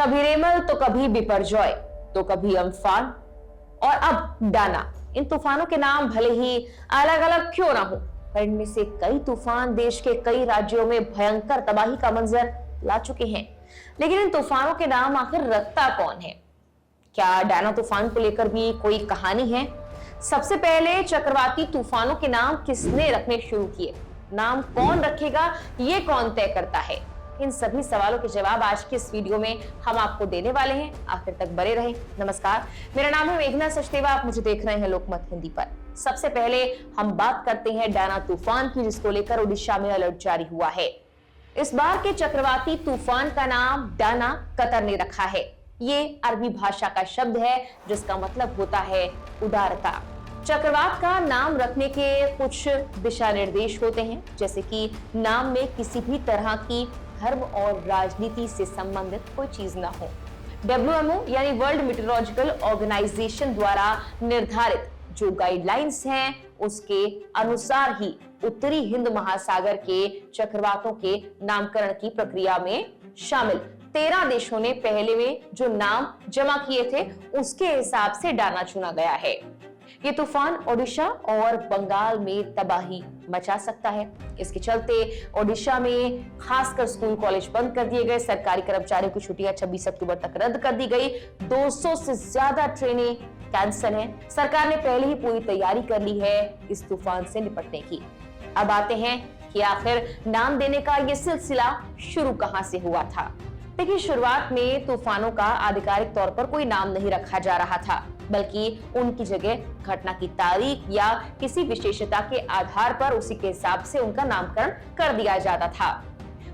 कभी रेमल तो कभी बिपरजॉय तो कभी अम्फान और अब डाना। इन तूफानों के नाम भले ही अलग अलग क्यों ना हो, पर इनमें से कई तूफान देश के कई राज्यों में भयंकर तबाही का मंजर ला चुके हैं। लेकिन इन तूफानों के नाम आखिर रखता कौन है? क्या डाना तूफान को लेकर भी कोई कहानी है? सबसे पहले चक्रवाती तूफानों के नाम किसने रखने शुरू किए? नाम कौन रखेगा, ये कौन तय करता है? इन सभी सवालों के जवाब आज के इस वीडियो में हम आपको देने वाले हैं। आखिर तक बने रहें। नमस्कार, मेरा नाम है मेघना सचदेवा, आप मुझे देख रहे हैं लोकमत हिंदी पर। सबसे पहले हम बात करते हैं डाना तूफान की, जिसको लेकर ओडिशा में अलर्ट जारी हुआ है। इस बार के चक्रवाती तूफान का नाम डाना कतर ने रखा है। ये अरबी भाषा का शब्द है जिसका मतलब होता है उदारता। चक्रवात का नाम रखने के कुछ दिशा निर्देश होते हैं, जैसे कि नाम में किसी भी तरह की धर्म और राजनीति से संबंधित कोई चीज ना हो। WMO यानी वर्ल्ड मीटरोलॉजिकल ऑर्गेनाइजेशन द्वारा निर्धारित जो गाइडलाइंस हैं, उसके अनुसार ही उत्तरी हिंद महासागर के चक्रवातों के नामकरण की प्रक्रिया में शामिल 13 देशों ने पहले में जो नाम जमा किए थे, उसके हिसाब से डाना चुना गया है। ये तूफान ओडिशा और बंगाल में तबाही मचा सकता है। इसके चलते ओडिशा में खासकर स्कूल कॉलेज बंद कर दिए गए, सरकारी कर्मचारियों की छुट्टियां 26 अक्टूबर तक रद्द कर दी गई, 200 से ज्यादा ट्रेनें कैंसिल हैं। सरकार ने पहले ही पूरी तैयारी कर ली है इस तूफान से निपटने की। अब आते हैं कि आखिर नाम देने का ये सिलसिला शुरू कहां से हुआ था। देखिए, शुरुआत में तूफानों का आधिकारिक तौर पर कोई नाम नहीं रखा जा रहा था, बल्कि उनकी जगह घटना की तारीख या किसी विशेषता के आधार पर उसी के हिसाब से उनका नामकरण कर दिया जाता था।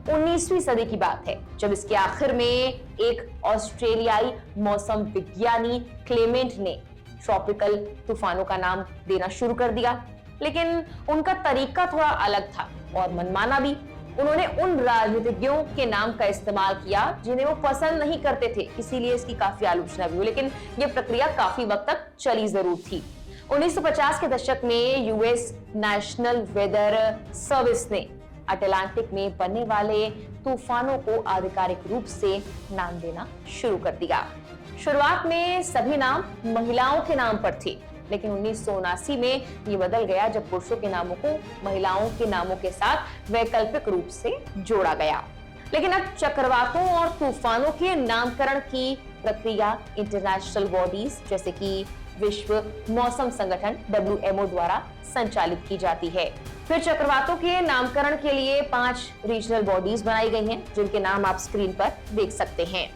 19वीं सदी की बात है जब इसके आखिर में एक ऑस्ट्रेलियाई मौसम विज्ञानी क्लेमेंट ने ट्रॉपिकल तूफानों का नाम देना शुरू कर दिया। लेकिन उनका तरीका थोड़ा अलग था और मनमाना भी। उन्होंने उन राजनीतिज्ञों के नाम का इस्तेमाल किया जिन्हें वो पसंद नहीं करते थे, इसीलिए इसकी काफी आलोचना भी हुई। लेकिन ये प्रक्रिया काफी वक्त तक चली जरूर थी। 1950 के दशक में यूएस नेशनल वेदर सर्विस ने अटलांटिक में बनने वाले तूफानों को आधिकारिक रूप से नाम देना शुरू कर दिया। शुरुआत में सभी नाम महिलाओं के नाम पर थे, लेकिन 1979 में ये बदल गया जब पुरुषों के नामों को महिलाओं के नामों के साथ वैकल्पिक रूप से जोड़ा गया। लेकिन अब चक्रवातों और तूफानों के नामकरण की प्रक्रिया इंटरनेशनल बॉडीज जैसे कि विश्व मौसम संगठन WMO द्वारा संचालित की जाती है। फिर चक्रवातों के नामकरण के लिए 5 रीजनल बॉडीज बनाई गई हैं, जिनके नाम आप स्क्रीन पर देख सकते हैं।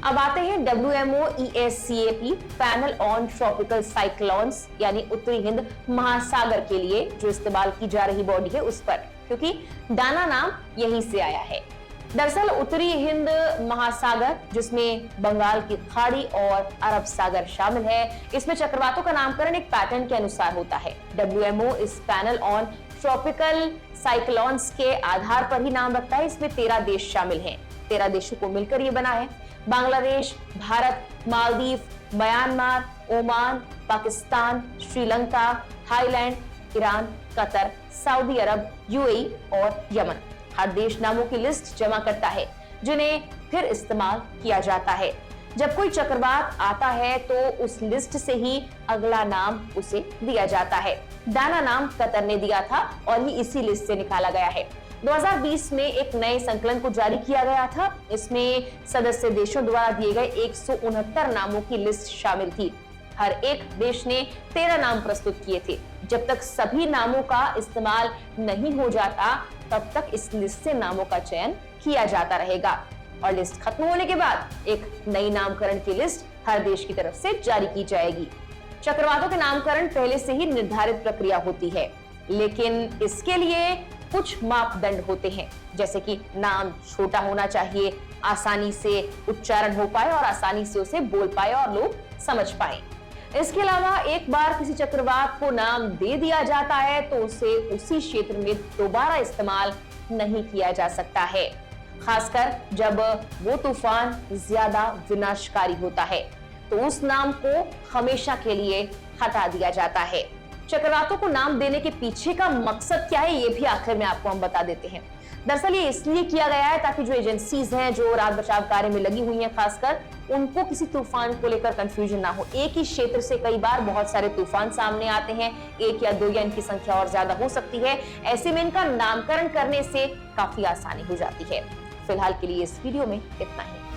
अब आते हैं WMO ESCAP panel on tropical cyclones यानी उत्तरी हिंद महासागर के लिए जो इस्तेमाल की जा रही बॉडी है उस पर, क्योंकि डाना नाम यहीं से आया है। दरअसल उत्तरी हिंद महासागर, जिसमें बंगाल की खाड़ी और अरब सागर शामिल है, इसमें चक्रवातों का नामकरण एक पैटर्न के अनुसार होता है। WMO इस पैनल ऑन ट्रॉपिकल साइक्लोन्स के आधार पर ही नाम रखता है। इसमें 13 देश शामिल हैं। 13 देशों को मिलकर ये बना है। Bangladesh, Bharat, Maldives, Myanmar, Oman, Pakistan, Sri Lanka, Thailand, Iran, Qatar, Saudi Arab, UAE और यमन। हर देश नामों की लिस्ट जमा करता है जिन्हें फिर इस्तेमाल किया जाता है। जब कोई चक्रवात आता है तो उस लिस्ट से ही अगला नाम उसे दिया जाता है। डाना नाम कतर ने दिया था और ये इसी लिस्ट से निकाला गया है। 2020 में एक नए संकलन को जारी किया गया था। इसमें सदस्य देशों द्वारा दिए गए 169 नामों की लिस्ट शामिल थी। हर एक देश ने 13 नाम प्रस्तुत किए थे। जब तक सभी नामों का इस्तेमाल नहीं हो जाता, तब तक इस लिस्ट से नामों का चयन किया जाता रहेगा और लिस्ट खत्म होने के बाद एक नई नामकरण की लिस्ट हर देश की तरफ से जारी की जाएगी। चक्रवातों के नामकरण पहले से ही निर्धारित प्रक्रिया होती है, लेकिन इसके लिए कुछ मापदंड होते हैं, जैसे कि नाम छोटा होना चाहिए, आसानी से उच्चारण हो पाए और आसानी से उसे बोल पाए और लोग समझ पाए। इसके अलावा एक बार किसी चक्रवात को नाम दे दिया जाता है तो उसे उसी क्षेत्र में दोबारा इस्तेमाल नहीं किया जा सकता है, खासकर जब वो तूफान ज्यादा विनाशकारी होता है तो उस नाम को हमेशा के लिए हटा दिया जाता है। चक्रवातों को नाम देने के पीछे का मकसद क्या है, ये भी आखिर में आपको हम बता देते हैं। दरअसल ये इसलिए किया गया है ताकि जो एजेंसीज हैं जो राहत बचाव कार्य में लगी हुई हैं खासकर, उनको किसी तूफान को लेकर कंफ्यूजन ना हो। एक ही क्षेत्र से कई बार बहुत सारे तूफान सामने आते हैं, 1 या 2 या इनकी संख्या और ज्यादा हो सकती है। ऐसे में इनका नामकरण करने से काफी आसानी हो जाती है। फिलहाल के लिए इस वीडियो में इतना ही।